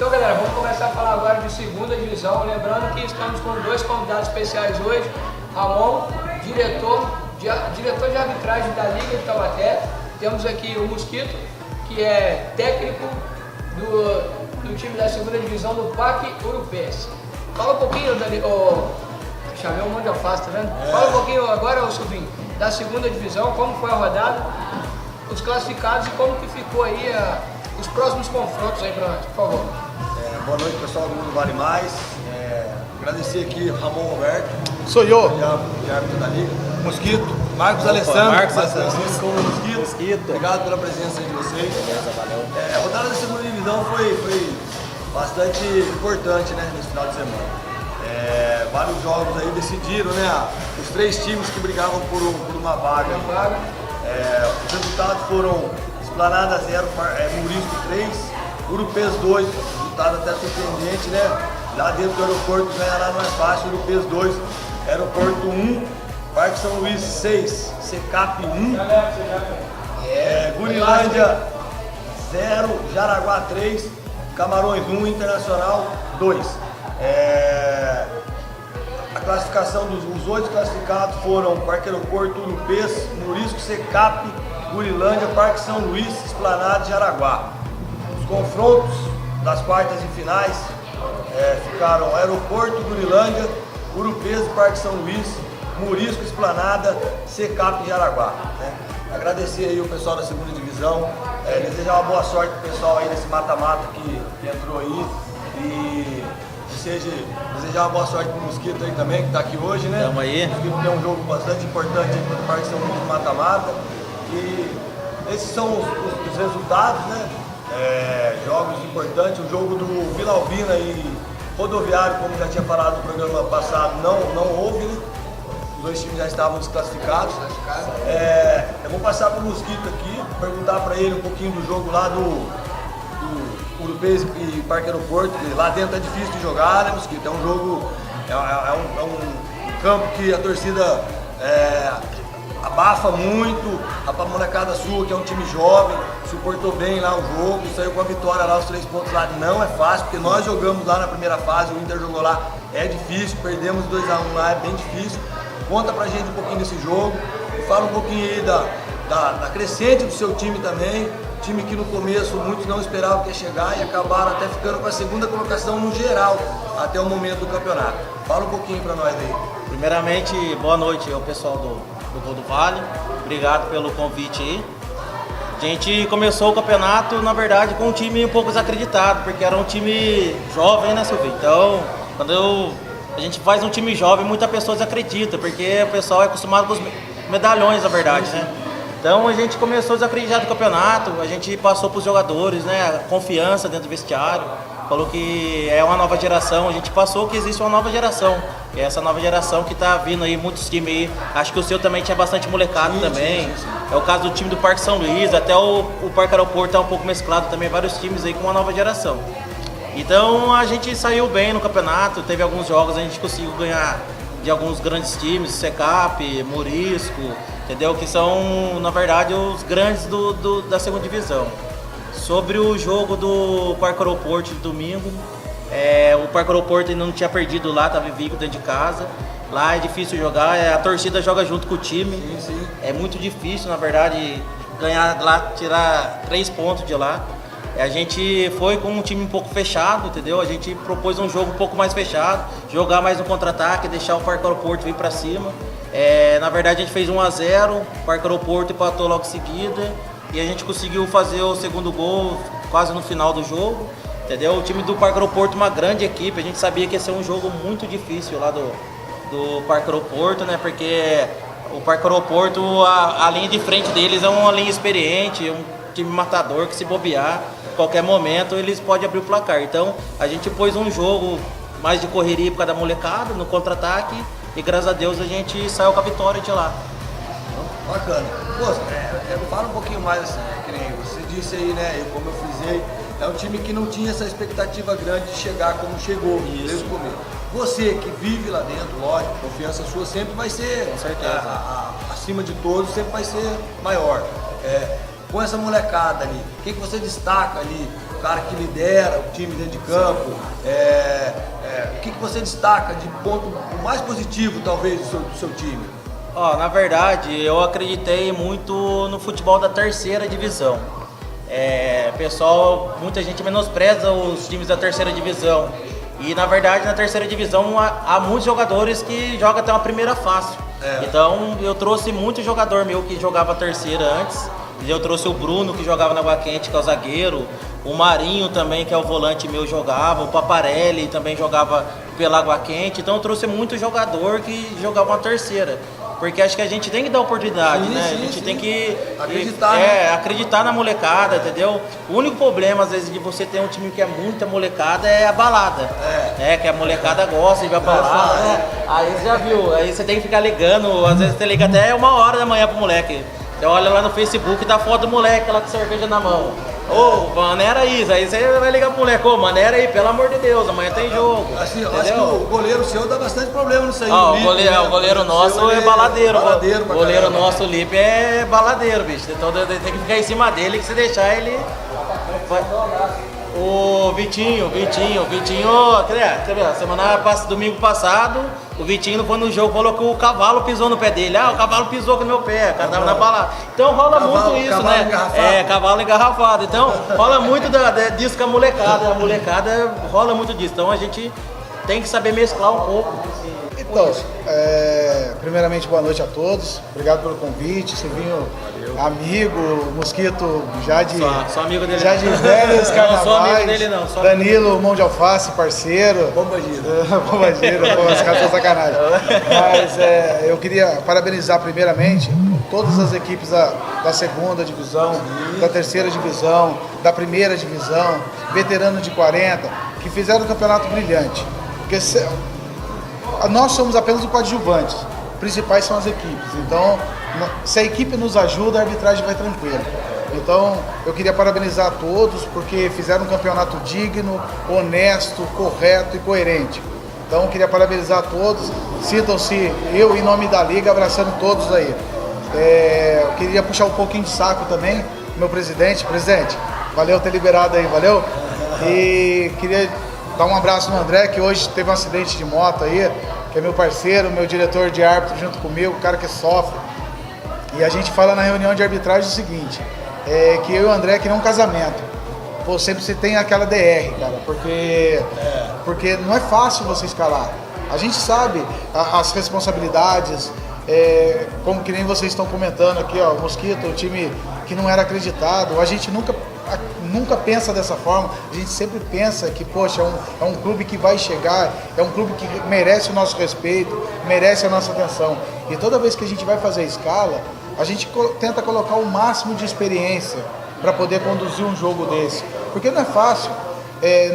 Então galera, vamos começar a falar agora de segunda divisão, lembrando que estamos com dois convidados especiais hoje, Ramon, diretor de arbitragem da Liga de Taubaté, temos aqui o Mosquito, que é técnico do time da segunda divisão do PAC Urupês. Fala um pouquinho, chamei um monte de alface, tá vendo? Fala um pouquinho agora, Silvinho, da segunda divisão, como foi a rodada, os classificados e como que ficou aí os próximos confrontos aí pra nós, por favor. Boa noite, pessoal do Mundo Vale Mais. Agradecer aqui Ramon Roberto. Sou eu. De árbitro da Liga. Mosquito. Marcos Alessandro. Marcos Alessandro. Mosquito. Obrigado pela presença de vocês. Beleza, valeu. A rodada da segunda divisão foi bastante importante, né, nesse final de semana. Vários jogos aí decidiram, né? Os três times que brigavam por uma vaga. Os resultados foram Esplanada 0, Murisco 3, Urupês 2, resultado até surpreendente, né? Lá dentro do aeroporto ganhar lá não é fácil, Urupês 2, Aeroporto 1, Parque São Luís 6, Secap 1, Gurilândia 0, Jaraguá 3, Camarões 1, Internacional 2. A classificação dos 8 classificados foram Parque Aeroporto, Urupês, Murisco, Secap, Gurilândia, Parque São Luís, Esplanada e Jaraguá. Os confrontos das quartas e finais ficaram Aeroporto, Gurilândia, Urupês e Parque São Luís, Murisco, Esplanada, Secap e Jaraguá. Agradecer aí o pessoal da segunda divisão, desejar uma boa sorte pro pessoal aí nesse mata-mata que entrou aí e desejar uma boa sorte pro Mosquito aí também, que está aqui hoje, né? Tamo aí. O Mosquito tem um jogo bastante importante aí contra o Parque São Luís no mata-mata. E esses são os resultados, né? Jogos importantes, o jogo do Vila Albina e Rodoviário, como já tinha falado no programa passado, não houve, né? Os dois times já estavam desclassificados. Eu vou passar para o Mosquito aqui, perguntar para ele um pouquinho do jogo lá do Urupês e Parque Aeroporto, que lá dentro é difícil de jogar, né, Mosquito? É um jogo, é um campo que a torcida abafa muito, a molecada sua, que é um time jovem, suportou bem lá o jogo, saiu com a vitória lá, os 3 pontos lá, não é fácil, porque nós jogamos lá na primeira fase, o Inter jogou lá, é difícil, perdemos 2-1 lá, é bem difícil. Conta pra gente um pouquinho desse jogo, e fala um pouquinho aí da crescente do seu time também, time que no começo muitos não esperavam que ia chegar e acabaram até ficando com a segunda colocação no geral, até o momento do campeonato. Fala um pouquinho pra nós aí. Primeiramente, boa noite ao pessoal do Mundo Vale. Obrigado pelo convite aí. A gente começou o campeonato, na verdade, com um time um pouco desacreditado, porque era um time jovem, né, Silvio? Então, quando a gente faz um time jovem, muita pessoa desacredita, porque o pessoal é acostumado com os medalhões, na verdade, né? Então a gente começou a desacreditar do campeonato, a gente passou para os jogadores, né, a confiança dentro do vestiário, falou que é uma nova geração, a gente passou que existe uma nova geração, e essa nova geração que está vindo aí, muitos times aí, acho que o seu também tinha bastante molecado também, sim. É o caso do time do Parque São Luís, até o Parque Aeroporto está um pouco mesclado também, vários times aí com uma nova geração. Então a gente saiu bem no campeonato, teve alguns jogos, a gente conseguiu ganhar de alguns grandes times, Secap, Murisco, entendeu? Que são, na verdade, os grandes da segunda divisão. Sobre o jogo do Parque Aeroporto de domingo, o Parque Aeroporto ainda não tinha perdido lá, estava invicto dentro de casa. Lá é difícil jogar, a torcida joga junto com o time. Sim. É muito difícil, na verdade, ganhar lá, tirar 3 pontos de lá. A gente foi com um time um pouco fechado, entendeu? A gente propôs um jogo um pouco mais fechado, jogar mais no contra-ataque, deixar o Parque Aeroporto vir para cima. Na verdade a gente fez 1-0, o Parque Aeroporto empatou logo em seguida e a gente conseguiu fazer o segundo gol quase no final do jogo, entendeu? O time do Parque Aeroporto, uma grande equipe, a gente sabia que ia ser um jogo muito difícil lá do Parque Aeroporto, né? Porque o Parque Aeroporto, a linha de frente deles é uma linha experiente, um time matador que se bobear, qualquer momento eles podem abrir o placar. Então a gente pôs um jogo mais de correria por causa da molecada, no contra-ataque, e graças a Deus a gente saiu com a vitória de lá. Bacana. Pô, fala um pouquinho mais assim, que nem você disse aí, né, como eu frisei, é um time que não tinha essa expectativa grande de chegar como chegou desde o começo. Você que vive lá dentro, lógico, confiança sua sempre vai ser, com certeza, acima de todos, sempre vai ser maior. Com essa molecada ali, o que você destaca ali cara que lidera o time dentro de campo. O que você destaca de ponto mais positivo, talvez, do seu time? Na verdade, eu acreditei muito no futebol da terceira divisão. Pessoal, muita gente menospreza os times da terceira divisão. E na verdade, na terceira divisão há muitos jogadores que jogam até uma primeira fácil. Então eu trouxe muito jogador meu que jogava a terceira antes. Eu trouxe o Bruno, que jogava na Água Quente, que é o zagueiro. O Marinho também, que é o volante meu, jogava. O Paparelli também jogava pela Água Quente. Então eu trouxe muito jogador que jogava uma terceira. Porque acho que a gente tem que dar oportunidade, né? A gente tem que acreditar, acreditar na molecada, entendeu? O único problema, às vezes, de você ter um time que é muita molecada é a balada. Que a molecada gosta de ir pra balada. Aí você já viu, aí você tem que ficar ligando, às vezes você liga até 1h da manhã pro moleque. Você olha lá no Facebook e dá foto do moleque lá com cerveja na mão. Maneira isso, aí você vai ligar pro moleque, maneira aí, pelo amor de Deus, amanhã tem jogo. Assim, eu acho que o goleiro seu dá bastante problema nisso aí. O goleiro nosso é baladeiro. O goleiro nosso, o Lipe, é baladeiro, bicho. Então tem que ficar em cima dele, que se deixar ele... O Vitinho, domingo passado, o Vitinho foi no jogo, falou que o cavalo pisou no pé dele. O cavalo pisou com o meu pé, o cara tava na balada. Então rola muito isso, né? Engarrafado. Cavalo engarrafado. Então rola muito disso com a molecada. A molecada rola muito disso. Então a gente tem que saber mesclar um pouco. Então, primeiramente, boa noite a todos. Obrigado pelo convite. Silvinho, amigo, Mosquito, já de amigo dele. Já de velhos carnavais. Não sou amigo dele, não. Danilo, mão de alface, parceiro. Bombagira, esse cara tá sacanagem. Mas eu queria parabenizar primeiramente todas as equipes da segunda divisão, da terceira divisão, da primeira divisão, veterano de 40, que fizeram um campeonato brilhante. Porque nós somos apenas o coadjuvante, principais são as equipes. Então, se a equipe nos ajuda, a arbitragem vai tranquila. Então, eu queria parabenizar a todos, porque fizeram um campeonato digno, honesto, correto e coerente. Então, eu queria parabenizar a todos. Sintam-se, eu em nome da Liga, abraçando todos aí. Eu queria puxar um pouquinho de saco também, meu presidente, valeu ter liberado aí, valeu? E queria dar um abraço no André, que hoje teve um acidente de moto aí, que é meu parceiro, meu diretor de árbitro junto comigo, o cara que sofre. E a gente fala na reunião de arbitragem o seguinte, que eu e o André queriam um casamento. Sempre você tem aquela DR, cara, porque não é fácil você escalar. A gente sabe as responsabilidades, como que nem vocês estão comentando aqui, o Mosquito, o time que não era acreditado, a gente nunca pensa dessa forma, a gente sempre pensa que, poxa, é um clube que vai chegar, é um clube que merece o nosso respeito, merece a nossa atenção. E toda vez que a gente vai fazer a escala, a gente tenta colocar o máximo de experiência para poder conduzir um jogo desse. Porque não é fácil,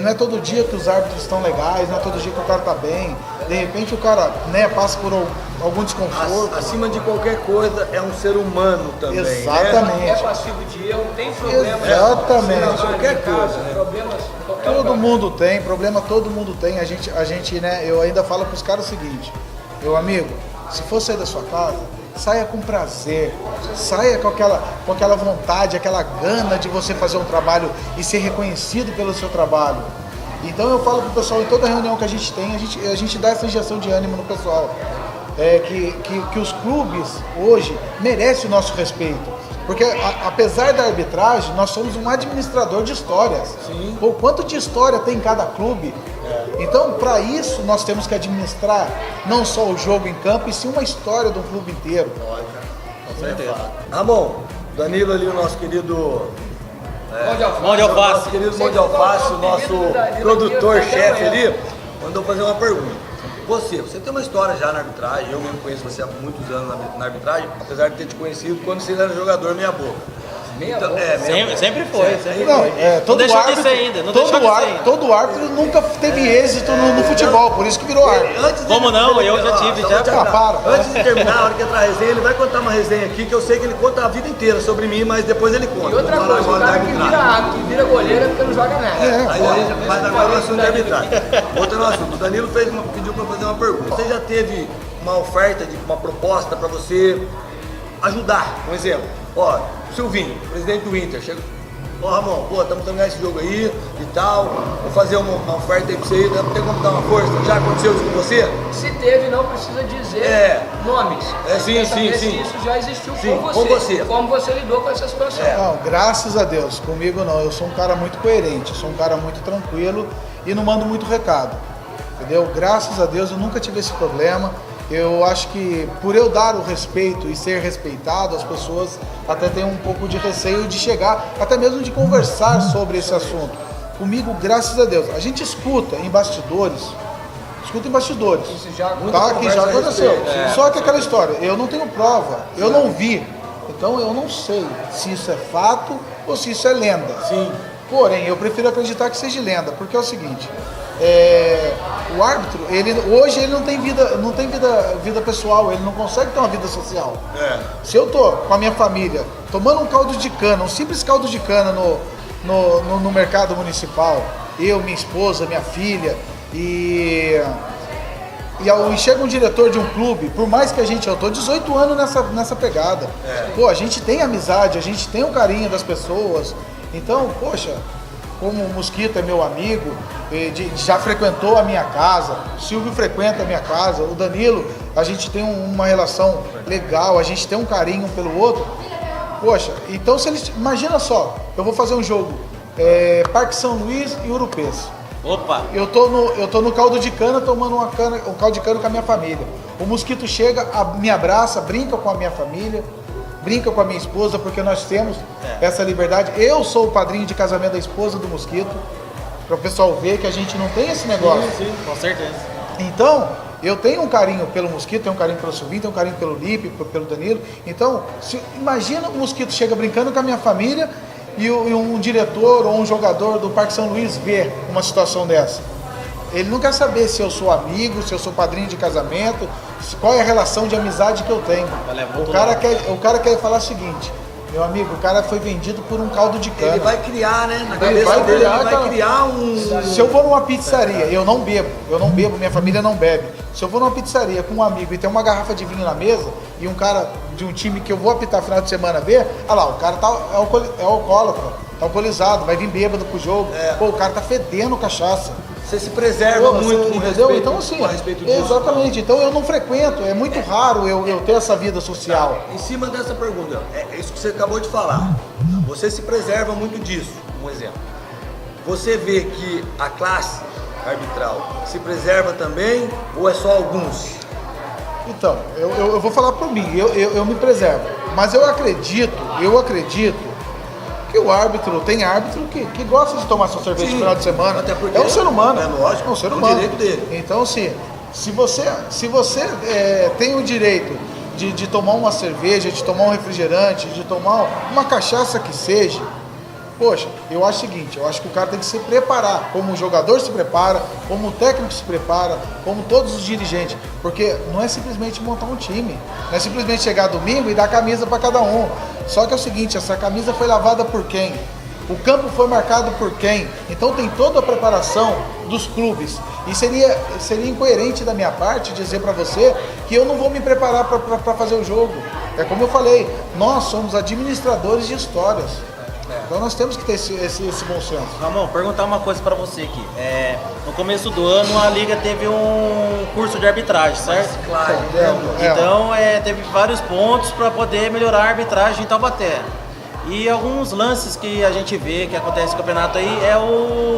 não é todo dia que os árbitros estão legais, não é todo dia que o cara está bem. De repente o cara passa por algum desconforto. Acima de qualquer coisa, é um ser humano também. Exatamente. É passivo de erro, tem problema. Exatamente. Qualquer coisa. Problemas. Todo mundo tem, problema todo mundo tem. A gente, eu ainda falo para os caras o seguinte, meu amigo, se for sair da sua casa, saia com prazer, saia com aquela vontade, aquela gana de você fazer um trabalho e ser reconhecido pelo seu trabalho. Então eu falo pro pessoal, em toda reunião que a gente tem, a gente dá essa injeção de ânimo no pessoal. Que os clubes hoje merecem o nosso respeito. Porque apesar da arbitragem, nós somos um administrador de histórias. Sim. O quanto de história tem em cada clube. Então, para isso, nós temos que administrar não só o jogo em campo, e sim uma história do clube inteiro. Com certeza. Ramon, Danilo ali, o nosso querido... Mão de alface. Nosso querido Mão de Alface, o nosso produtor-chefe ali, mandou fazer uma pergunta. Você tem uma história já na arbitragem, eu mesmo conheço você há muitos anos na arbitragem, apesar de ter te conhecido quando você era jogador meia boca. Sempre foi. Todo árbitro nunca teve êxito no futebol, por isso que virou árbitro. Como não? Eu já tive. Antes de terminar, a hora que entrar a resenha, ele vai contar uma resenha aqui, que eu sei que ele conta a vida inteira sobre mim, mas depois ele conta. E outra coisa, o cara que vira goleiro é porque não joga nada. Mas agora o assunto de arbitragem. Outro assunto, o Danilo pediu para fazer uma pergunta. Você já teve uma oferta, uma proposta para você ajudar? Um exemplo. Silvinho, presidente do Inter, Ô Ramon, pô, estamos terminando esse jogo aí e tal, vou fazer uma oferta aí pra você aí, tem como dar uma força? Já aconteceu isso com você? Se teve, não precisa dizer nomes. Sim. Se isso já existiu Sim, com com você. Como você lidou com essa situação. Não, graças a Deus, comigo não. Eu sou um cara muito coerente, sou um cara muito tranquilo e não mando muito recado, entendeu? Graças a Deus eu nunca tive esse problema. Eu acho que por eu dar o respeito e ser respeitado, as pessoas até têm um pouco de receio de chegar, até mesmo de conversar sobre esse assunto. Comigo, graças a Deus, a gente escuta em bastidores, Isso já tá? Que já aconteceu. Só que aquela história, eu não tenho prova, eu não vi, então eu não sei se isso é fato ou se isso é lenda. Sim. Porém, eu prefiro acreditar que seja lenda, porque é o seguinte, o árbitro, hoje ele não tem vida pessoal, ele não consegue ter uma vida social. Se eu tô com a minha família tomando um caldo de cana, um simples caldo de cana no mercado municipal, eu, minha esposa, minha filha, e chega um diretor de um clube, por mais que eu tô 18 anos nessa pegada, pô, a gente tem amizade, a gente tem o carinho das pessoas, então, poxa, como o Mosquito é meu amigo, já frequentou a minha casa, o Silvio frequenta a minha casa, o Danilo, a gente tem uma relação legal, a gente tem um carinho um pelo outro. Poxa, então se eles... Imagina só, eu vou fazer um jogo, Parque São Luís e Urupês. Opa! Eu tô no caldo de cana, tomando um caldo de cana com a minha família. O Mosquito chega, me abraça, brinca com a minha família, brinca com a minha esposa, porque nós temos essa liberdade. Eu sou o padrinho de casamento da esposa do Mosquito, para o pessoal ver que a gente não tem esse negócio. Sim, com certeza. Então, eu tenho um carinho pelo Mosquito, tenho um carinho pelo Silvinho, tenho um carinho pelo Lipe, pelo Danilo. Então, imagina o Mosquito chega brincando com a minha família e um diretor ou um jogador do Parque São Luís ver uma situação dessa. Ele não quer saber se eu sou amigo, se eu sou padrinho de casamento, qual é a relação de amizade que eu tenho. O cara quer falar o seguinte, meu amigo, o cara foi vendido por um caldo de cana. Ele vai criar, né? Na cabeça dele, ele vai criar um... Se eu vou numa pizzaria, eu não bebo, minha família não bebe. Se eu vou numa pizzaria com um amigo e tem uma garrafa de vinho na mesa, e um cara de um time que eu vou apitar final de semana ver, olha lá, o cara é alcoólatra, tá alcoolizado, vai vir bêbado pro jogo. Pô, o cara tá fedendo cachaça. Você se preserva muito, entendeu? Então assim, a respeito disso. Exatamente. Então eu não frequento, é muito raro eu ter essa vida social. Em cima dessa pergunta, é isso que você acabou de falar. Você se preserva muito disso, um exemplo. Você vê que a classe arbitral se preserva também ou é só alguns? Então, eu vou falar por mim, eu me preservo. Mas eu acredito que o árbitro, tem árbitro que gosta de tomar sua cerveja no final de semana. Até porque é um ser humano. É lógico, é um ser é um humano. direito dele. Então, assim, se você tem o direito de tomar uma cerveja, de tomar um refrigerante, de tomar uma cachaça que seja, poxa, eu acho o seguinte, eu acho que o cara tem que se preparar, como o jogador se prepara, como o técnico se prepara, como todos os dirigentes, porque não é simplesmente montar um time, não é simplesmente chegar domingo e dar camisa para cada um. Só que é o seguinte, essa camisa foi lavada por quem? O campo foi marcado por quem? Então tem toda a preparação dos clubes. E seria incoerente da minha parte dizer para você que eu não vou me preparar para fazer o jogo. É como eu falei, nós somos administradores de histórias. Então nós temos que ter esse bom senso. Ramon, perguntar uma coisa pra você aqui. No começo do ano a Liga teve um curso de arbitragem, certo? Claro. Então teve vários pontos para poder melhorar a arbitragem em Taubaté. E alguns lances que a gente vê que acontece no campeonato aí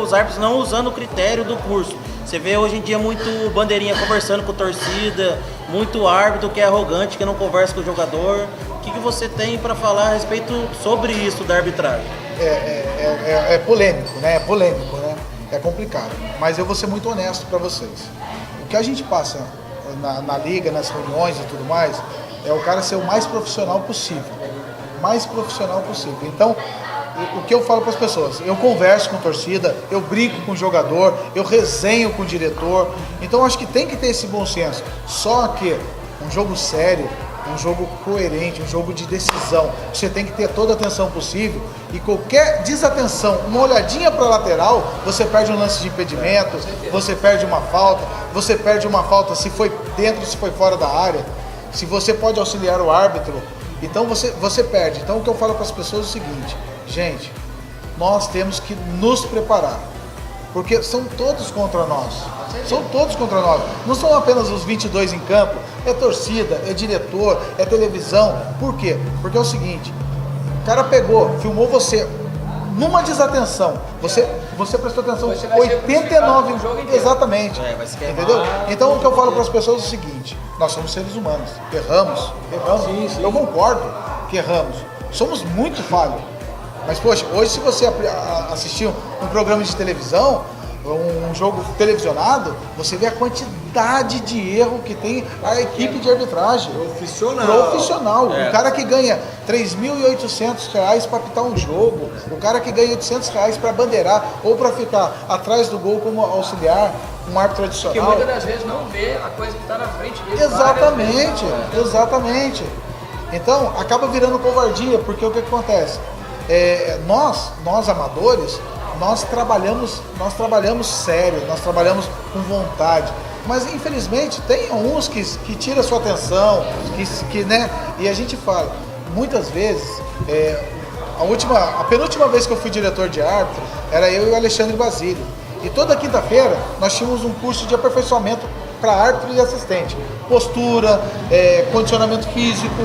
os árbitros não usando o critério do curso. Você vê hoje em dia muito bandeirinha conversando com a torcida, muito árbitro que é arrogante, que não conversa com o jogador. O que você tem para falar a respeito sobre isso da arbitragem? É polêmico, né? É complicado. Mas eu vou ser muito honesto para vocês. O que a gente passa na liga, nas reuniões e tudo mais, é o cara ser o mais profissional possível. Então, o que eu falo para as pessoas? Eu converso com a torcida, eu brinco com o jogador, eu resenho com o diretor. Então, acho que tem que ter esse bom senso. Só que um jogo sério, um jogo coerente, um jogo de decisão, você tem que ter toda a atenção possível e qualquer desatenção, uma olhadinha para a lateral, você perde um lance de impedimento, você perde uma falta, se foi dentro, se foi fora da área, se você pode auxiliar o árbitro, então você perde. Então o que eu falo para as pessoas é o seguinte, gente, nós temos que nos preparar. Porque são todos contra nós. São todos contra nós. Não são apenas os 22 em campo. É torcida, é diretor, é televisão. Por quê? Porque é o seguinte. O cara pegou, filmou você numa desatenção. Você prestou atenção 89 vezes. Exatamente. Vai se queimar. Entendeu? Então o que eu falo para as pessoas é o seguinte. Nós somos seres humanos. Erramos. Sim. Eu concordo que erramos. Somos muito falhos. Mas, poxa, hoje se você assistir um programa de televisão, um jogo televisionado, você vê a quantidade de erro que tem a equipe de arbitragem. Profissional. O cara que ganha R$3.800 para apitar um jogo, o cara que ganha R$800 para bandeirar ou para ficar atrás do gol como auxiliar, um árbitro Que tradicional. muitas das vezes não vê a coisa que está na frente dele. Exatamente. Então, acaba virando covardia, porque o que acontece? Nós amadores, nós trabalhamos sério, nós trabalhamos com vontade, mas infelizmente tem uns que tiram a sua atenção, né? E a gente fala, muitas vezes, a penúltima vez que eu fui diretor de árbitro, era eu e o Alexandre Basílio, e toda quinta-feira nós tínhamos um curso de aperfeiçoamento para árbitro e assistente, postura, condicionamento físico.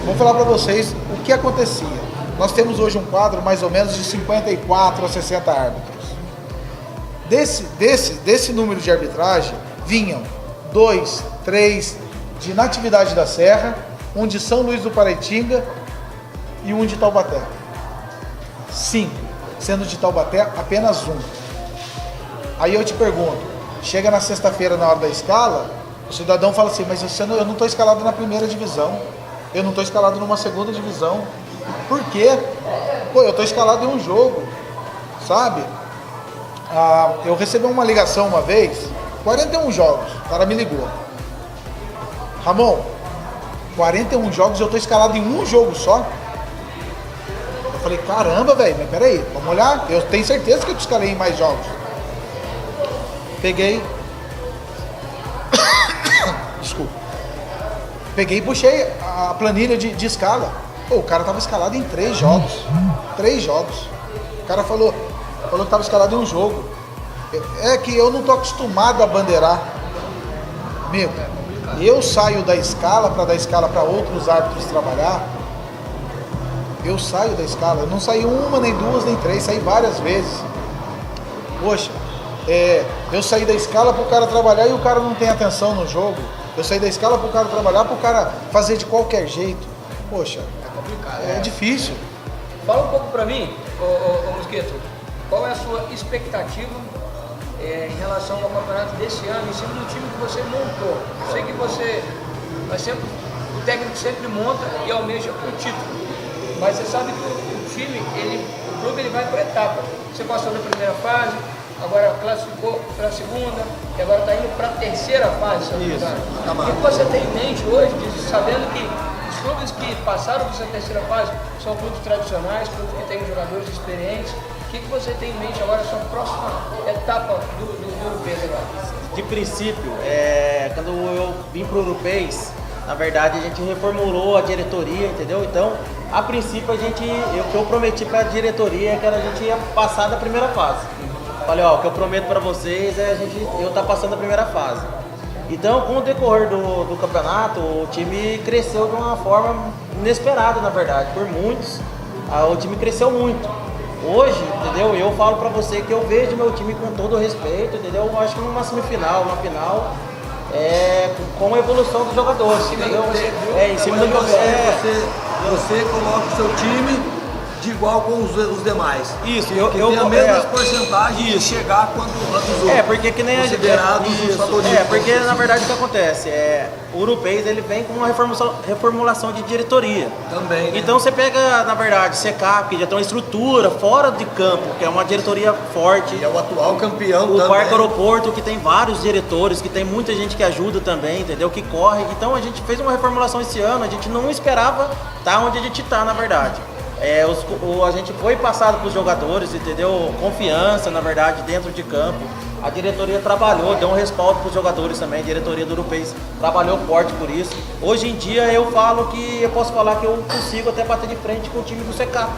Vou falar para vocês o que acontecia. Nós temos hoje um quadro mais ou menos de 54 a 60 árbitros. Desse número de arbitragem, vinham 2, 3 de Natividade da Serra, um de São Luís do Paraitinga e um de Taubaté. 5, sendo de Taubaté apenas um. Aí eu te pergunto, chega na sexta-feira na hora da escala, o cidadão fala assim, mas eu não estou escalado na primeira divisão, eu não estou escalado numa segunda divisão. Por quê? Eu estou escalado em um jogo, sabe? Eu recebi uma ligação uma vez, 41 jogos, o cara me ligou. Ramon, 41 jogos e eu estou escalado em um jogo só? Eu falei, caramba, velho, mas peraí, vamos olhar, eu tenho certeza que eu te escalei em mais jogos. Peguei e puxei a planilha de escala. O cara estava escalado em 3 jogos. 3 jogos. O cara falou que estava escalado em um jogo. É que eu não estou acostumado a bandeirar. Amigo, eu saio da escala para dar escala para outros árbitros trabalhar. Eu saio da escala. Eu não saí uma, nem duas, nem três. Saí várias vezes. Poxa, eu saí da escala para o cara trabalhar e o cara não tem atenção no jogo. Eu saí da escala para o cara trabalhar, para o cara fazer de qualquer jeito. Poxa, é difícil. Fala um pouco para mim, ô Mosquito, qual é a sua expectativa em relação ao campeonato desse ano, em cima do time que você montou? Eu sei que o técnico sempre monta e almeja o título, mas você sabe que o clube ele vai por etapa. Você passou da primeira fase, agora classificou para a segunda e agora está indo para a terceira fase. O que você tem em mente hoje, sabendo que os clubes que passaram por essa terceira fase são clubes tradicionais, clubes que têm jogadores experientes? O que você tem em mente agora, a sua próxima etapa do Urupês agora? De princípio, quando eu vim para o Urupês, na verdade a gente reformulou a diretoria, entendeu? Então, a princípio, o que eu prometi para a diretoria é que a gente ia passar da primeira fase. Falei, o que eu prometo para vocês é eu estar passando a primeira fase. Então, com o decorrer do campeonato, o time cresceu de uma forma inesperada, na verdade, por muitos. O time cresceu muito. Hoje, entendeu? Eu falo pra você que eu vejo meu time com todo o respeito, entendeu? Eu acho que numa semifinal, uma final, com a evolução dos jogadores, entendeu? Em cima do jogo. Você coloca o seu time de igual com os demais. Isso, eu tenho a mesma porcentagem de chegar quanto os outros. Porque que nem a gente. Porque na verdade o que acontece? O Urupês ele vem com uma reformulação de diretoria. Também. Né? Então você pega, na verdade, Secap, que já tem uma estrutura fora de campo, que é uma diretoria forte. E é o atual campeão também. O Parque também. Aeroporto, que tem vários diretores, que tem muita gente que ajuda também, entendeu? Que corre. Então a gente fez uma reformulação esse ano, a gente não esperava estar onde a gente está, na verdade. A gente foi passado para os jogadores, entendeu? Confiança, na verdade, dentro de campo. A diretoria trabalhou, deu um respaldo para os jogadores também. A diretoria do Urupês trabalhou forte por isso. Hoje em dia eu posso falar que eu consigo até bater de frente com o time do Secap.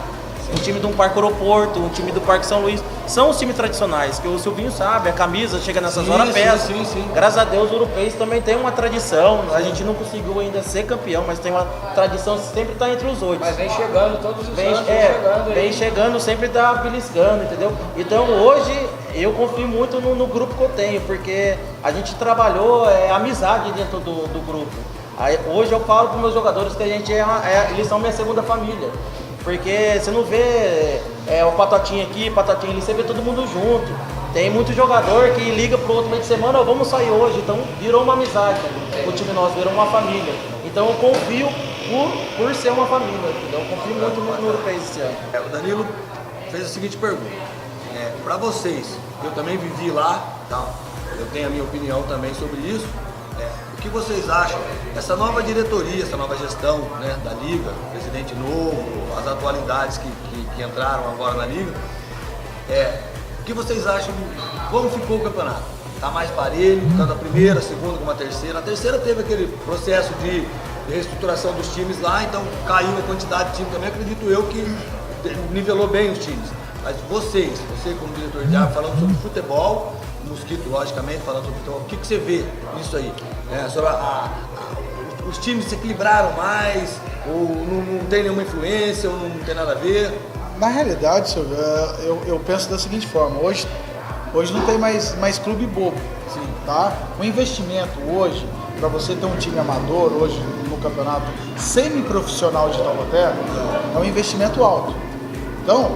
um time do Parque Aeroporto, um time do Parque São Luís. São os times tradicionais, que o Silvinho sabe, a camisa chega nessas horas pesa. Sim. Graças a Deus o Urupês também tem uma tradição, a gente não conseguiu ainda ser campeão, mas tem uma tradição, sempre está entre os 8. Mas vem chegando todos os anos, chegando aí. Vem chegando, sempre tá beliscando, entendeu? Então hoje eu confio muito no grupo que eu tenho, porque a gente trabalhou amizade dentro do grupo. Aí, hoje eu falo para os meus jogadores que a gente eles são minha segunda família. Porque você não vê o Patatinha aqui, Patatinha ali, você vê todo mundo junto. Tem muito jogador que liga pro outro meio de semana, vamos sair hoje. Então virou uma amizade, o time nosso virou uma família. Então eu confio por ser uma família, entendeu? Eu confio muito no Urupês esse ano. O Danilo fez a seguinte pergunta. Para vocês, eu também vivi lá, tá? Eu tenho a minha opinião também sobre isso. O que vocês acham? Essa nova diretoria, essa nova gestão, né, da Liga, presidente novo, as atualidades que entraram agora na Liga, o que vocês acham? Como ficou o campeonato? Está mais parelho, tanto a primeira, a segunda como a terceira. A terceira teve aquele processo de reestruturação dos times lá, então caiu a quantidade de time também, acredito eu que nivelou bem os times. Mas você como diretor de árbitro, falando sobre futebol, Mosquito, logicamente, falando sobre futebol, o que você vê nisso aí? Sobre os times se equilibraram mais, ou não tem nenhuma influência, ou não tem nada a ver? Na realidade, Silvio, eu penso da seguinte forma, hoje não tem mais clube bobo. Sim. Tá? O investimento hoje, para você ter um time amador hoje no campeonato semi-profissional de Taubaté, é um investimento alto. Então,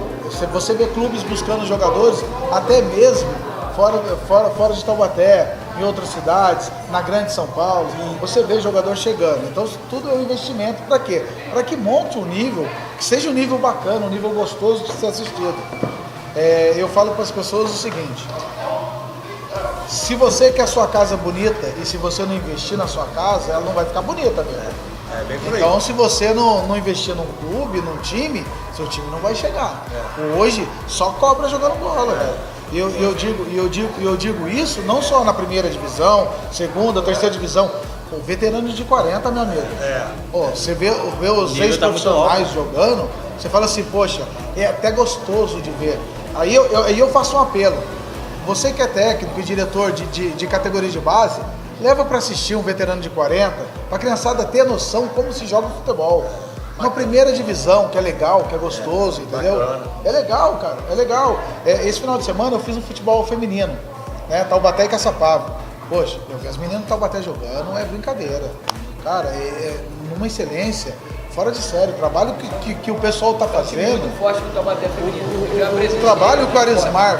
você vê clubes buscando jogadores, até mesmo fora de Taubaté, em outras cidades, na grande São Paulo, você vê jogador chegando. Então tudo é um investimento para quê? Para que monte um nível, que seja um nível bacana, um nível gostoso de ser assistido. Eu falo para as pessoas o seguinte: se você quer a sua casa bonita e se você não investir na sua casa, ela não vai ficar bonita mesmo. Bem por aí. Então, se você não investir num clube, num time, seu time não vai chegar. Hoje, só cobra jogando bola. E eu digo isso não só na primeira divisão, segunda, terceira divisão. O veterano de 40, meu amigo. Você vê os ex-profissionais jogando, você fala assim, poxa, é até gostoso de ver. Aí eu faço um apelo. Você que é técnico e diretor de categoria de base, leva para assistir um veterano de 40, para a criançada ter noção como se joga futebol. Uma primeira divisão, que é legal, que é gostoso, entendeu? Bacana. É legal, cara, é legal. Esse final de semana eu fiz um futebol feminino, né? Taubaté e Caçapava. Poxa, eu vi as meninas do Taubaté jogando, não é brincadeira. Cara, numa excelência, fora de série. O trabalho que o pessoal tá fazendo. Muito forte no Taubaté feminino. O trabalho que o Arismar,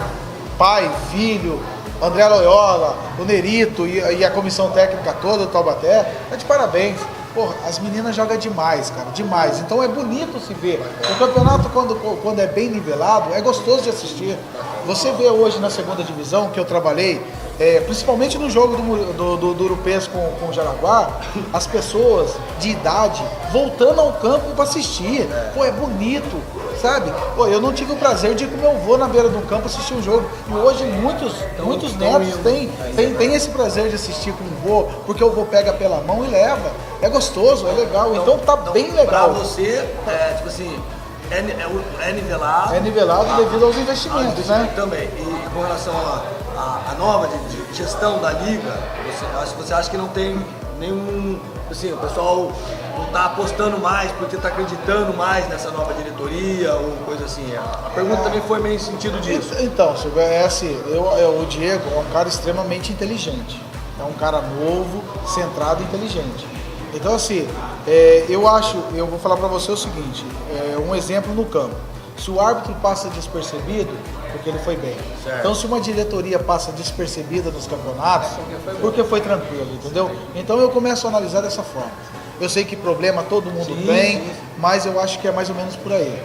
pai, filho, André Loyola, o Nerito e a comissão técnica toda do Taubaté, é de parabéns. Porra, as meninas jogam demais, cara, demais. Então é bonito se ver. O campeonato, quando é bem nivelado, é gostoso de assistir. Você vê hoje na segunda divisão, que eu trabalhei, principalmente no jogo do Urupês com o Jaraguá, as pessoas de idade voltando ao campo para assistir. Pô, é bonito, sabe? Pô, eu não tive o prazer de ir com meu avô na beira do campo assistir um jogo. E hoje muitos netos têm esse prazer de assistir com o avô, porque o avô pega pela mão e leva. É gostoso, é legal, então tá bem legal. Pra você, tipo assim, é nivelado. É nivelado devido aos investimentos, né? Também. E com relação à nova de gestão da Liga, você acha que não tem nenhum... Assim, o pessoal não está apostando mais porque está acreditando mais nessa nova diretoria ou coisa assim? A pergunta também foi meio em sentido disso. Então, Silvio, o Diego é um cara extremamente inteligente. É um cara novo, centrado e inteligente. Então, assim, eu vou falar para você o seguinte, um exemplo no campo. Se o árbitro passa despercebido, porque ele foi bem. Certo. Então, se uma diretoria passa despercebida nos campeonatos, porque foi tranquilo, entendeu? Então, eu começo a analisar dessa forma. Eu sei que problema todo mundo tem, mas eu acho que é mais ou menos por aí.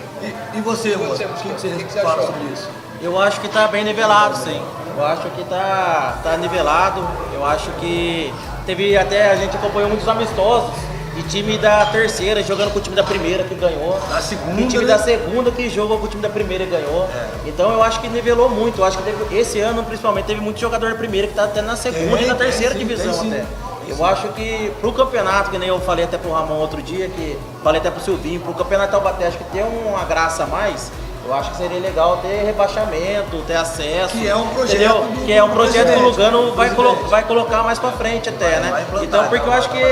E você, moço? O que você fala sobre isso? Eu acho que tá bem nivelado, sim. Eu acho que tá nivelado. Eu acho que a gente acompanhou muitos amistosos de time da terceira jogando com o time da primeira que ganhou. Da segunda, e time da segunda que jogou com o time da primeira e ganhou. Então eu acho que nivelou muito. Eu acho que esse ano principalmente teve muito jogador da primeira que tá até na segunda e na terceira divisão até. Eu acho que pro campeonato, que nem eu falei até pro Ramon outro dia, que falei até pro Silvinho, pro campeonato Taubaté, acho que tem uma graça a mais. Eu acho que seria legal ter rebaixamento, ter acesso. Que é um projeto que é um projeto que o Lugano vai colocar mais pra frente até, né? Então, porque eu acho que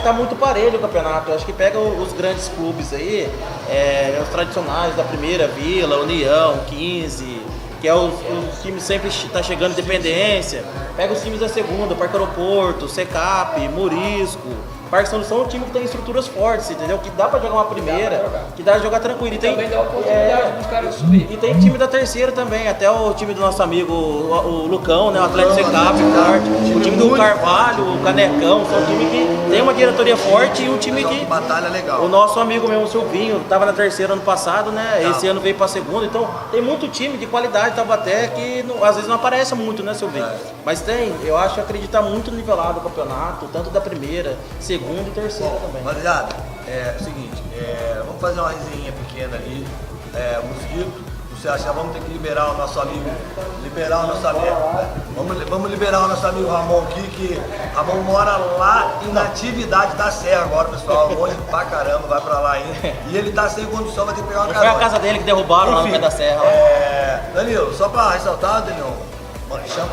tá muito parelho o campeonato. Eu acho que pega os grandes clubes aí, os tradicionais da primeira, Vila, União, 15, que é os times sempre tá chegando Independência. Pega os times da segunda, Parque Aeroporto, Secap, Morisco. Parque São Luís são um time que tem estruturas fortes, entendeu? Que dá pra jogar uma primeira, que dá pra jogar tranquilo. E também dá oportunidade dos caras subir. E tem time da terceira também, até o time do nosso amigo, o Lucão, né? O Atlético Secap, forte. O time do Carvalho, o Canecão, são um time que tem uma diretoria forte e um time que... Batalha legal. O nosso amigo mesmo, o Silvinho, tava na terceira ano passado, né? Esse ano veio pra segunda, então tem muito time de qualidade Taubaté que às vezes não aparece muito, né, Silvinho? Mas tem, eu acho que acreditar muito nivelado o campeonato, tanto da primeira, segunda e terceira também. Rapaziada, é o seguinte, vamos fazer uma resenha pequena ali, Mosquito, você acha que vamos ter que liberar o nosso amigo, vamos liberar o nosso amigo Ramon aqui, que Ramon mora lá em Natividade da Serra agora, pessoal, longe pra caramba, vai pra lá ainda, e ele tá sem condução, vai ter que pegar uma Foi a carona. casa dele que derrubaram lá no pé da serra. Danilo, só pra ressaltar, Danilo,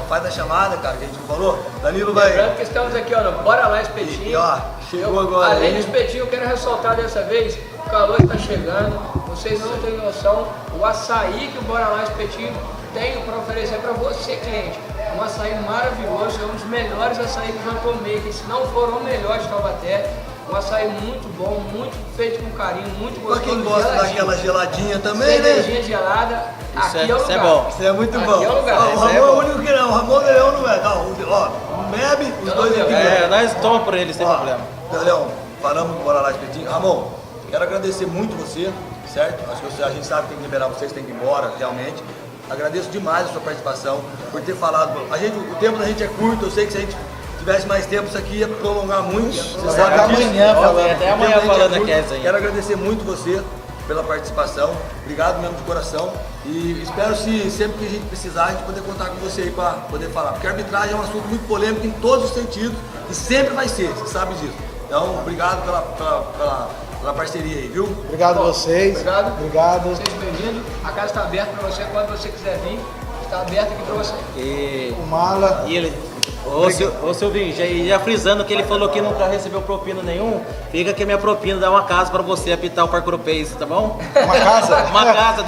faz a chamada, cara, que a gente falou, Danilo vai... Lembrando que estamos aqui, ó, no Bora Lá Espetinho. E, ó, chegou agora. Além do espetinho, eu quero ressaltar dessa vez, o calor está chegando, vocês não têm noção, o açaí que o Bora Lá Espetinho tem para oferecer para você, cliente. Um açaí maravilhoso, é um dos melhores açaí que eu já tomei, que se não for o melhor de Taubaté. Um açaí muito bom, muito feito com carinho, muito gostoso. Pra quem gosta daquela geladinha também, né? Cervejinha gelada, aqui é o lugar. Isso é bom. Isso é muito Aqui bom. é o lugar. Ó, o Ramon é o único que não, o Ramon Leão não é. Não bebe, os dois aqui bebem. Nós tomamos por ele sem problema. Leão, paramos do Bora Lá Espetinho. Ramon, quero agradecer muito você, certo? Acho que a gente sabe que tem que liberar vocês, tem que ir embora, realmente. Agradeço demais a sua participação, por ter falado. O tempo da gente é curto, eu sei que se a gente tivesse mais tempo, isso aqui ia prolongar muito. Você sabe até disso. amanhã falando. Até amanhã falando aqui essa aí. Quero agradecer muito você pela participação. Obrigado mesmo de coração. E espero se sempre que a gente precisar, a gente poder contar com você aí para poder falar. Porque a arbitragem é um assunto muito polêmico em todos os sentidos e sempre vai ser, você sabe disso. Então, obrigado pela parceria aí, viu? Obrigado a vocês. Obrigado. Vocês bem-vindos. A casa está aberta para você quando você quiser vir. Está aberta aqui para você. O Mala. E ele... Ô Silvinho, já frisando que ele falou que nunca recebeu propina nenhum, fica que minha propina dá uma casa pra você apitar o Parque Europeu, tá bom? Uma casa? Uma casa.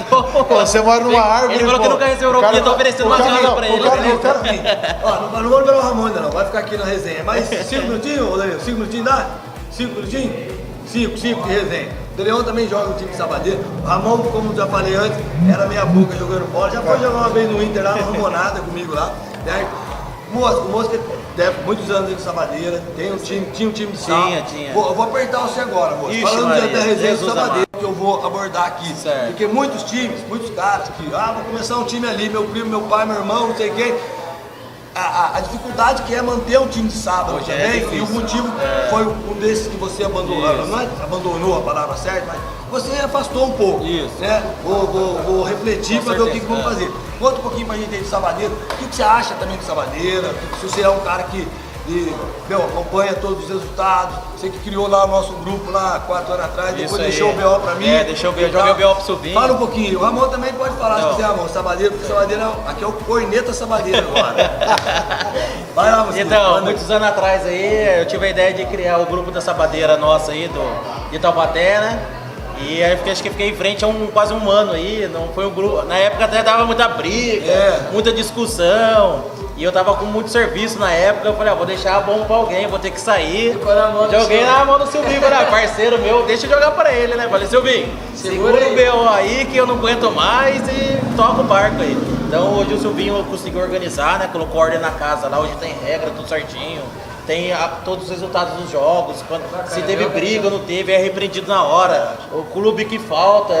Você mora numa árvore. Ele falou que nunca recebeu propina, tô oferecendo uma casa pra ele. Ó, não vamos liberar o Ramon ainda não, vai ficar aqui na resenha. Mas 5 minutinhos, ô Danilo? 5 minutinhos dá? 5 minutinhos? 5 de resenha. O Leão também joga no time de Sabadeiro. O Ramon, como já falei antes, era meia boca jogando bola. Já foi jogar uma vez no Inter lá, não arrumou nada comigo lá. O Mosca deve muitos anos dentro de Sabadeira, tinha um time de sal. Tinha. Eu vou apertar você agora, moço. Falando da resenha de Sabadeira, que eu vou abordar aqui. Certo. Porque muitos times, muitos caras que, vou começar um time ali, meu primo, meu pai, meu irmão, não sei quem. A dificuldade que é manter um time de sábado Hoje também, e o motivo foi um desses que você abandonou, não é abandonou a palavra certa, mas você afastou um pouco. Isso. Né? Vou refletir para ver o que vamos fazer. Conta um pouquinho pra gente aí de Sabadeira, o que você acha também de Sabadeira, se você é um cara que acompanha todos os resultados, você que criou lá o nosso grupo lá 4 anos atrás, depois Isso deixou aí. o BO pra mim. Deixou o BO, joguei o BO pro Silvinho. Fala um pouquinho, o Ramon também pode falar se quiser, Ramon, Sabadeira, porque Sabadeira aqui é o Corneta Sabadeira agora. Vai lá, você. Então, muitos anos atrás aí, eu tive a ideia de criar o grupo da Sabadeira nossa aí, de Taubaté, né? E aí acho que fiquei em frente a quase um ano aí, não foi um grupo. Na época até dava muita briga, muita discussão. E eu tava com muito serviço na época, eu falei, vou deixar a bomba pra alguém, vou ter que sair. Joguei na mão do Silvinho, parceiro meu, deixa eu jogar pra ele, né? Falei, Silvinho, segura o BO aí que eu não aguento mais e toca o barco aí. Então hoje o Silvinho conseguiu organizar, né? Colocou ordem na casa lá, hoje tem regra, tudo certinho. Tem todos os resultados dos jogos, se teve briga ou não teve, é repreendido na hora. O clube que falta,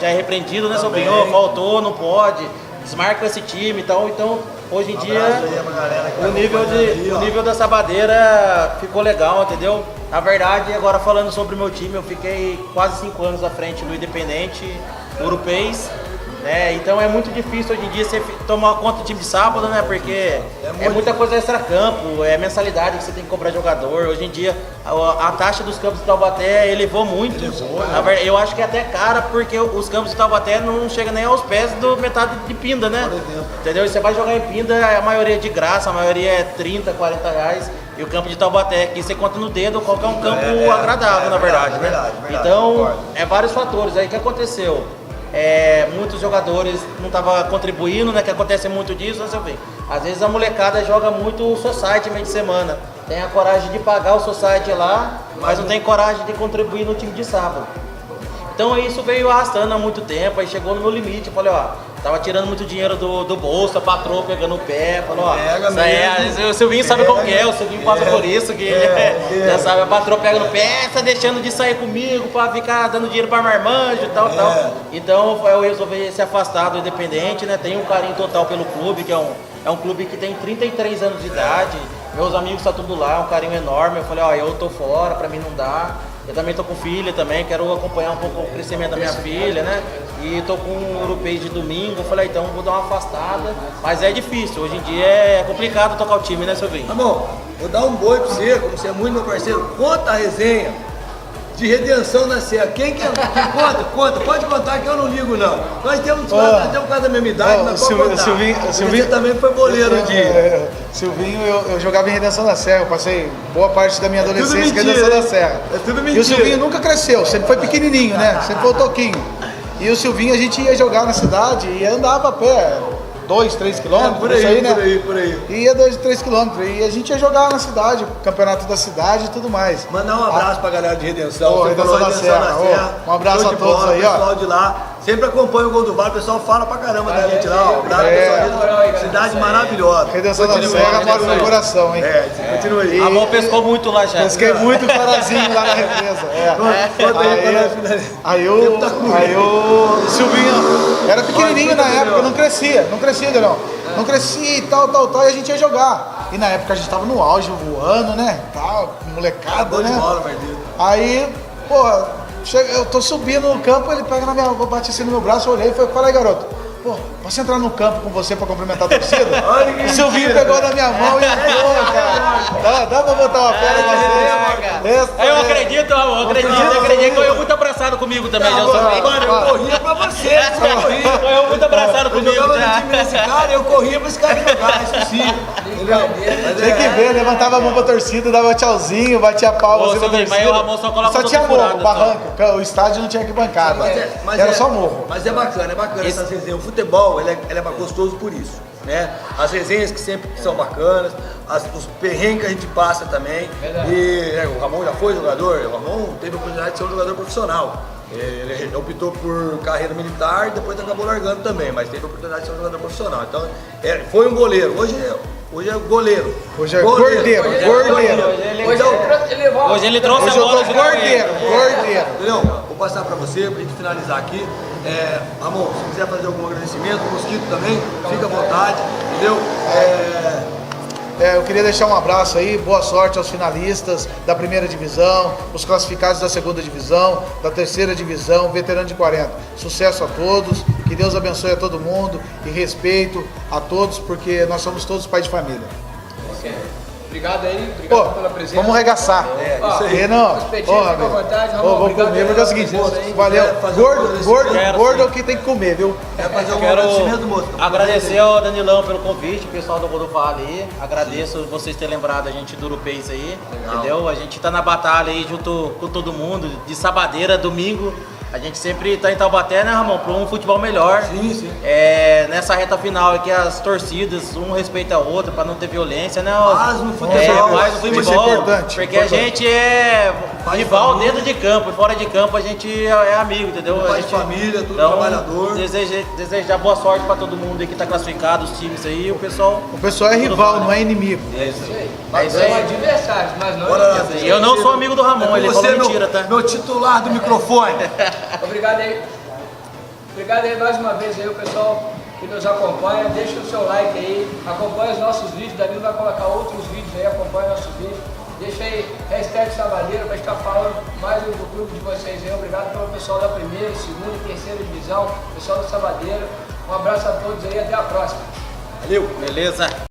já é repreendido, né, Silvinho? Faltou, não pode, desmarca esse time e tal. Então, hoje em dia, o nível da Sabadeira ficou legal, entendeu? Na verdade, agora falando sobre o meu time, eu fiquei quase 5 anos à frente do Independente Europeu. né? Então é muito difícil hoje em dia você tomar conta do time de sábado, né? Porque é muita coisa extra-campo, é mensalidade que você tem que cobrar jogador. Hoje em dia a taxa dos campos de Taubaté elevou muito. Eu acho que é até cara, porque os campos de Taubaté não chegam nem aos pés do metade de Pinda, né? Entendeu? E você vai jogar em Pinda, a maioria é de graça, a maioria é 30, 40 reais. E o campo de Taubaté aqui você conta no dedo, qual que é um campo agradável, na verdade, né? Verdade, então, vários fatores aí que aconteceu. Muitos jogadores não estavam contribuindo, né? Que acontece muito disso, né, seu bem? Às vezes a molecada joga muito o society meio de semana. Tem a coragem de pagar o society lá, mas não tem coragem de contribuir no time de sábado. Então isso veio arrastando há muito tempo, aí chegou no meu limite. Eu falei, ó, tava tirando muito dinheiro do bolso, a patroa pegando o pé, falou, ó, o Silvinho sabe como que é, o Silvinho passa por isso, que já sabe, a patroa pega no pé, tá deixando de sair comigo pra ficar dando dinheiro pra marmanjo e tal, tal. Então eu resolvi se afastar do Independente, né, tenho um carinho total pelo clube, que é um clube que tem 33 anos de idade, meus amigos estão tudo lá, um carinho enorme. Eu falei, ó, eu tô fora, pra mim não dá. Eu também tô com filha também, quero acompanhar um pouco o crescimento da minha filha, né? E tô com um europeu de domingo, eu falei, então vou dar uma afastada. Mas é difícil, hoje em dia é complicado tocar o time, né, Silvinho? Tá bom, vou dar um boi pra você, como você é muito meu parceiro, conta a resenha de redenção na Serra. Quem conta, pode contar que eu não ligo não. Nós temos quase a mesma idade, mas pode contar. Silvinho também foi boleiro um dia. Silvinho, eu jogava em Redenção da Serra, eu passei boa parte da minha adolescência em Redenção da Serra. É tudo mentira. E o Silvinho nunca cresceu, sempre foi pequenininho, né? Sempre foi o toquinho. E o Silvinho, a gente ia jogar na cidade e andava a pé. 2, 3 quilômetros, por aí, né? Por aí. Ia 2, 3 quilômetros. E a gente ia jogar na cidade, campeonato da cidade e tudo mais. Mandar um abraço pra galera de Redenção. Redenção da Serra. Um abraço a todos aí, ó. Pessoal de lá. Sempre acompanha o Gol do Vale, o pessoal fala pra caramba da gente lá, ó. Cidade maravilhosa. Redenção da Serra mora no coração, hein? Continua aí. A mão pescou muito lá já. Pesquei muito parazinho lá na represa. Aí o Silvinho era pequenininho na época, não crescia, Leão. Não crescia e tal, e a gente ia jogar. E na época a gente tava no auge, voando, né? Tal, molecada, né? Aí, porra. Eu tô subindo no campo, ele pega bate assim no meu braço, eu olhei e falei, fala aí, garoto, pô, posso entrar no campo com você pra cumprimentar a torcida? O Silvinho pegou na minha mão e entrou, cara. Dá pra botar uma fera em vocês? Eu acredito, amor, acredito. Foi muito abraçado comigo também, já Mano, eu corria pra você, Foi muito abraçado comigo. Eu jogava no time desse cara, eu corria pra esse cara jogar, isso sim. Tem que ver, levantava a mão pra torcida, dava tchauzinho, batia palma. Mas o Ramon só coloca só tinha morro, barranco. O estádio não tinha arquibancada. Era só morro. Mas é bacana essas resenhas. O futebol, ele é gostoso por isso, né? As resenhas que sempre são bacanas, os perrengues que a gente passa também. E o Ramon já foi jogador, o Ramon teve a oportunidade de ser um jogador profissional. Ele optou por carreira militar e depois acabou largando também, mas teve a oportunidade de ser um jogador profissional. Então, foi um goleiro. Hoje é goleiro. Hoje é gordeiro. Hoje ele trouxe a bola de gordeiro. Entendeu? Vou passar pra você, pra gente finalizar aqui. Ramon, se quiser fazer algum agradecimento, o Mosquito também, fica à vontade, entendeu? Eu queria deixar um abraço aí, boa sorte aos finalistas da primeira divisão, os classificados da segunda divisão, da terceira divisão, veterano de 40. Sucesso a todos, que Deus abençoe a todo mundo e respeito a todos, porque nós somos todos pais de família. Obrigado aí, obrigado pela presença. Vamos arregaçar. Isso aí. Fica à vontade, Ramon. Vou comer, porque é o seguinte, valeu. Gordo é o que tem que comer, viu? Quero agradecer ao Danilão pelo convite, o pessoal do Gol do Vale aí. Agradeço vocês terem lembrado a gente do Urupês aí, entendeu? A gente tá na batalha aí junto com todo mundo, de sabadeira, domingo. A gente sempre tá em Taubaté, né, Ramon? Para um futebol melhor. Sim. Nessa reta final aqui, as torcidas, um respeita a outra para não ter violência, né? Paz no futebol. Paz no futebol. Isso é importante. Porque a gente é rival dentro de campo e fora de campo a gente é amigo, entendeu? Pai de família, tudo então, trabalhador. Desejar boa sorte para todo mundo aí que tá classificado, os times aí, o pessoal é rival, não é inimigo. É isso aí. Mas são adversários, mas não inimigos. E eu não sou amigo do Ramon, ele falou mentira, tá? Meu titular do microfone. Obrigado aí mais uma vez aí o pessoal que nos acompanha, deixa o seu like aí, acompanha os nossos vídeos, Danilo vai colocar outros vídeos aí, acompanha nossos vídeos Deixa aí, #Sabadeira, para estar falando mais do clube de vocês aí. Obrigado pelo pessoal da primeira, segunda e terceira divisão, pessoal da Sabadeira. Um abraço a todos aí, até a próxima. Valeu! Beleza?